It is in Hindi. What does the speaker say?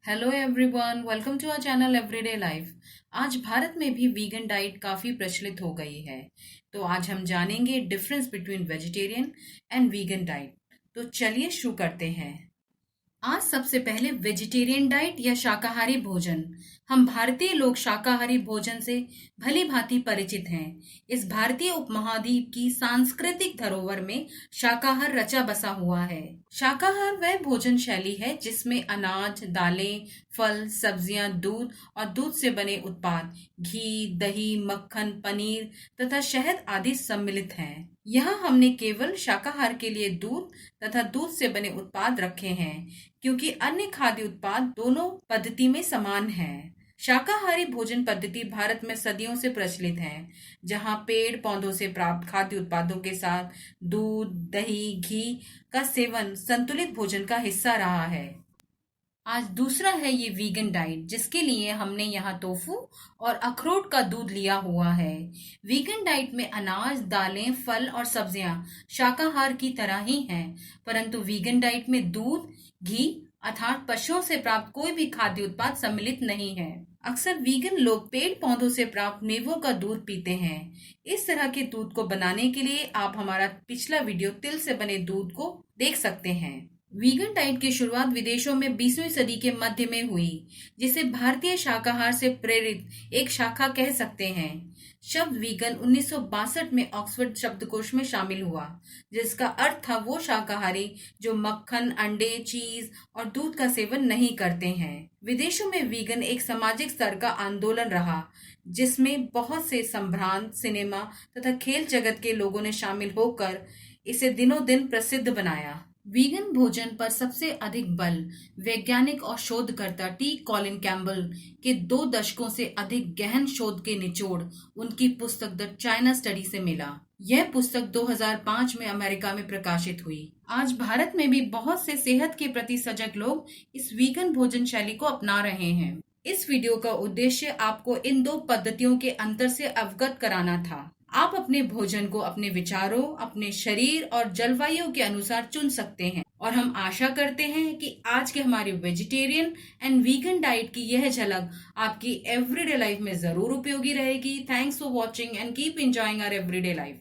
Hello everyone, welcome to our channel Everyday Life. आज भारत में भी वीगन डाइट काफी प्रचलित हो गई है। तो आज हम जानेंगे difference between vegetarian and vegan diet. तो चलिए शुरू करते हैं। आज सबसे पहले वेजिटेरियन डाइट या शाकाहारी भोजन। हम भारतीय लोग शाकाहारी भोजन से भली भांति परिचित हैं। इस भारतीय उपमहाद्वीप की सांस्कृतिक धरोहर में शाकाहार रचा बसा हुआ है। शाकाहार वह भोजन शैली है जिसमें अनाज, दालें, फल, सब्जियां, दूध और दूध से बने उत्पाद, घी, दही, मक्खन, पनीर तथा शहद आदि सम्मिलित हैं। यहाँ हमने केवल शाकाहार के लिए दूध तथा दूध से बने उत्पाद रखे हैं, क्योंकि अन्य खाद्य उत्पाद दोनों पद्धति में समान हैं। शाकाहारी भोजन पद्धति भारत में सदियों से प्रचलित है, जहां पेड़ पौधों से प्राप्त खाद्य उत्पादों के साथ दूध, दही, घी का सेवन संतुलित भोजन का हिस्सा रहा है। आज दूसरा है ये वीगन डाइट, जिसके लिए हमने यहाँ टोफू और अखरोट का दूध लिया हुआ है। वीगन डाइट में अनाज, दालें, फल और सब्जियां शाकाहार की तरह ही हैं, परंतु वीगन डाइट में दूध, घी अर्थात पशुओं से प्राप्त कोई भी खाद्य उत्पाद सम्मिलित नहीं है। अक्सर वीगन लोग पेड़ पौधों से प्राप्त मेवों का दूध पीते हैं। इस तरह के दूध को बनाने के लिए आप हमारा पिछला वीडियो तिल से बने दूध को देख सकते हैं। वीगन डाइट की शुरुआत विदेशों में 20वीं सदी के मध्य में हुई, जिसे भारतीय शाकाहार से प्रेरित एक शाखा कह सकते हैं। शब्द वीगन 1962 में ऑक्सफोर्ड शब्दकोश में शामिल हुआ, जिसका अर्थ था वो शाकाहारी जो मक्खन, अंडे, चीज और दूध का सेवन नहीं करते हैं। विदेशों में वीगन एक सामाजिक स्तर का आंदोलन रहा, जिसमें बहुत से संभ्रांत, सिनेमा तथा खेल जगत के लोगों ने शामिल होकर इसे दिनों दिन प्रसिद्ध बनाया। वीगन भोजन पर सबसे अधिक बल वैज्ञानिक और शोधकर्ता टी कॉलिन कैम्पबेल के 2 दशकों से अधिक गहन शोध के निचोड़ उनकी पुस्तक द चाइना स्टडी से मिला। यह पुस्तक 2005 में अमेरिका में प्रकाशित हुई। आज भारत में भी बहुत से सेहत के प्रति सजग लोग इस वीगन भोजन शैली को अपना रहे हैं। इस वीडियो का उद्देश्य आपको इन 2 पद्धतियों के अंतर से अवगत कराना था। आप अपने भोजन को अपने विचारों, अपने शरीर और जलवायु के अनुसार चुन सकते हैं, और हम आशा करते हैं कि आज के हमारे वेजिटेरियन एंड वीगन डाइट की यह झलक आपकी एवरीडे लाइफ में जरूर उपयोगी रहेगी। Thanks for watching and keep enjoying our Everyday life.